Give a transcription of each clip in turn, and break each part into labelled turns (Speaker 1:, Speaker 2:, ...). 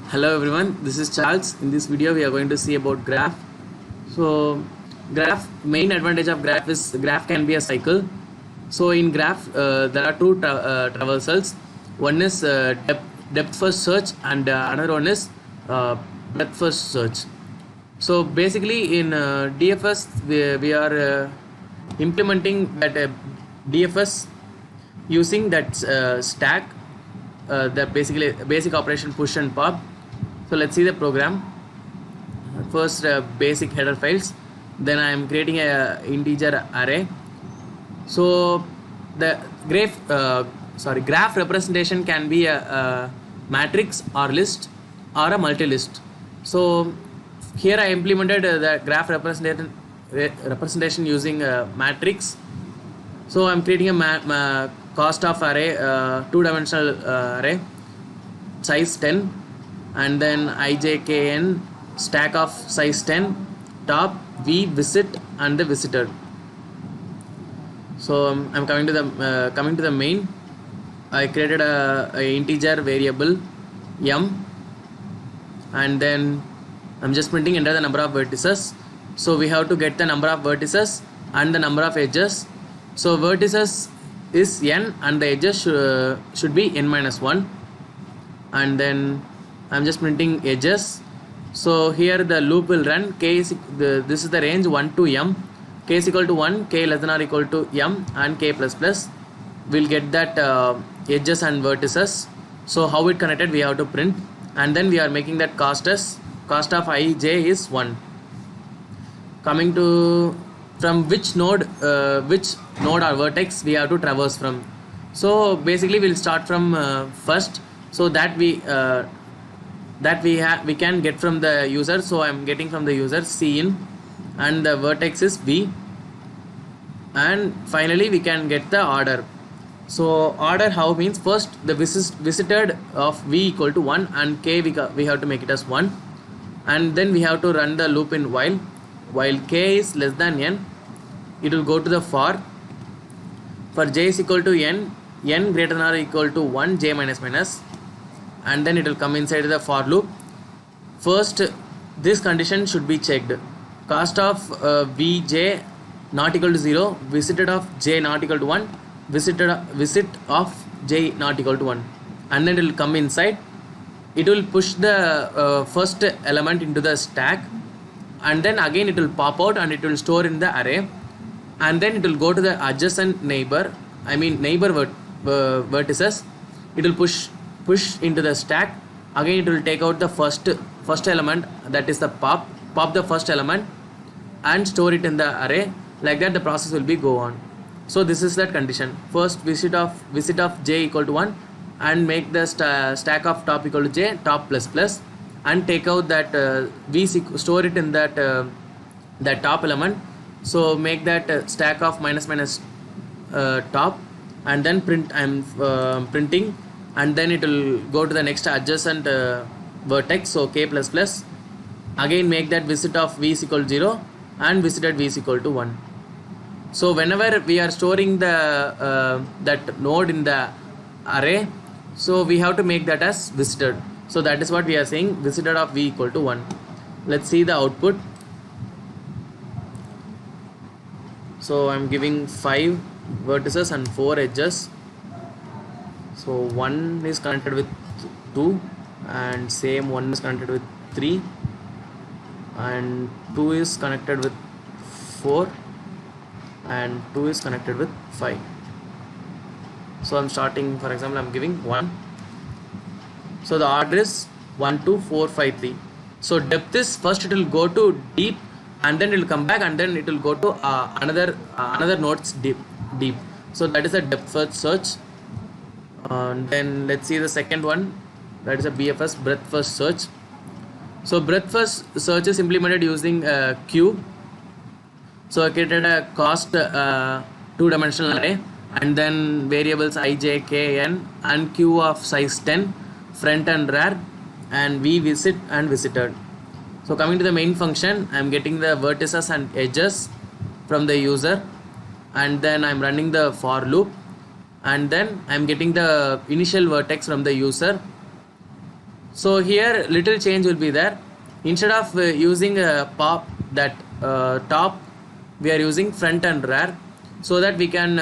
Speaker 1: Hello everyone, this is Charles. In this video we are going to see about graph. So graph, main advantage of graph is graph can be a cycle. So in graph there are two traversals. One is depth first search and another one is breadth first search. So basically in DFS we are implementing that DFS using that stack, the basic operation push and pop. So let's see the program. First basic header files, then I am creating a integer array. So the graph representation can be a matrix or list or a multi-list. So here I implemented the graph representation using a matrix. So I'm creating a cost of array, two-dimensional array, size 10, and then ijkn stack of size 10, top v visit and the visitor. So I'm coming to the main. I created a integer variable m, and then I'm just printing enter the number of vertices. So we have to get the number of vertices and the number of edges. So vertices is n and the edges should be n minus 1, and then I'm just printing edges. So here the loop will run this is the range 1 to m, k is equal to 1, k less than or equal to m, and k plus plus. We'll get that edges and vertices. So how it connected we have to print, and then we are making that cost of ij is 1. Coming to from which node or vertex we have to traverse from. So basically we'll start from first, so that we can get from the user. So I'm getting from the user C in, and the vertex is V, and finally we can get the order. So order how means first the visited of V equal to 1 and k we have to make it as 1, and then we have to run the loop in while k is less than n. It will go to the for j is equal to n greater than or equal to 1, j minus minus, and then it will come inside the for loop. First this condition should be checked. Cost of vj not equal to 0, visited of j not equal to 1, visit of j not equal to 1, and then it will come inside. It will push the first element into the stack, and then again it will pop out and it will store in the array, and then it will go to the adjacent vertices. It will push into the stack. Again it will take out the first element, that is the pop the first element and store it in the array. Like that the process will be go on. So this is that condition. First visit of j equal to 1, and make the stack of top equal to j, top plus plus, and take out that store it in that top element. So make that stack of minus top, and then print. I'm printing, and then it will go to the next adjacent vertex, so k plus plus. Again make that visit of v is equal to 0 and visited v is equal to 1. So whenever we are storing the that node in the array, so we have to make that as visited. So that is what we are saying, visited of v equal to 1. Let's see the output. So I'm giving 5 vertices and 4 edges. So 1 is connected with 2, and same 1 is connected with 3, and 2 is connected with 4, and 2 is connected with 5. So I'm starting, for example, I'm giving 1. So the order is 1, 2, 4, 5, 3. So depth is first it will go to deep, and then it will come back, and then it will go to another nodes deep. So that is a depth first search. And then let's see the second one, that is a BFS, breadth first search. So breadth first search is implemented using Q. So I created a cost two-dimensional array, and then variables ij, k, n, and q of size 10, front and rear, and v visit and visited. So coming to the main function, I am getting the vertices and edges from the user, and then I am running the for loop, and then I am getting the initial vertex from the user. So here little change will be there. Instead of using pop that top, we are using front and rear, so that we can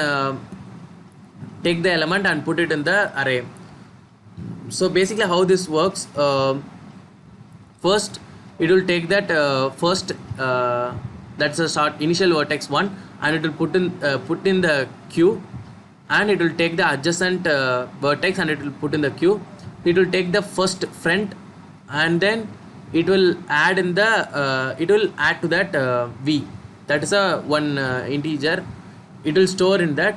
Speaker 1: take the element and put it in the array. So basically how this works, first it will take that first that's a start initial vertex 1, and it will put in the queue, and it will take the adjacent vertex and it will put in the queue. It will take the first front, and then it will add in the it will add to that v, that is a one integer. It will store in that.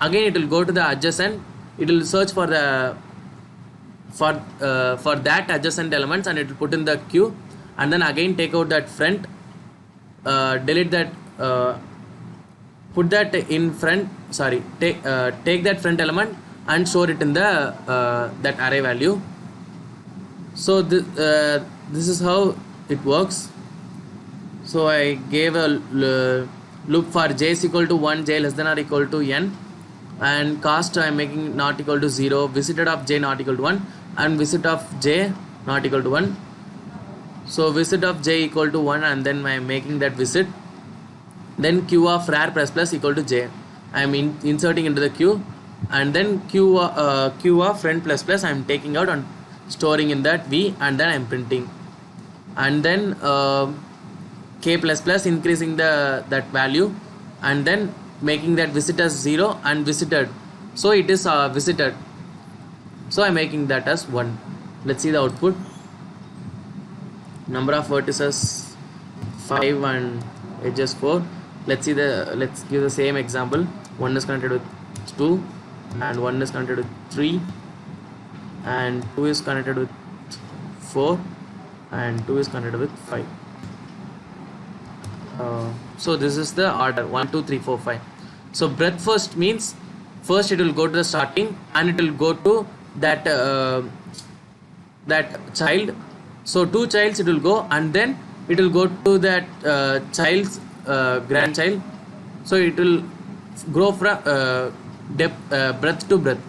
Speaker 1: Again it will go to the adjacent, it will search for the for that adjacent elements, and it will put in the queue, and then again take out that front, delete that, put that in front, sorry, take that front element and store it in the that array value. So this is how it works. So I gave a loop for j is equal to 1, j less than or equal to n, and cast I am making not equal to 0, visited of j not equal to 1, and visit of j not equal to 1. So visit of j equal to 1, and then I am making that visit. Then q of rar plus plus equal to j, I am inserting into the queue, and then q of friend plus plus I am taking out and storing in that v, and then I am printing. And then k plus plus increasing that value, and then making that visit as 0 and visited, so it is visited, so I am making that as 1. Let's see the output. Number of vertices 5 and edges 4. Let's give the same example. 1 is connected with 2, and 1 is connected with 3, and 2 is connected with 4, and 2 is connected with 5. So this is the order 1 2 3 4 5. So breadth first means first it will go to the starting, and it will go to that that child. So 2 childs it will go, and then it will go to that child's grandchild. So it will grow from breadth to breadth.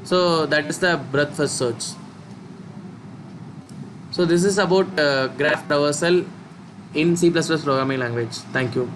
Speaker 1: So that is the breadth first search. So this is about graph traversal in C++ programming language. Thank you.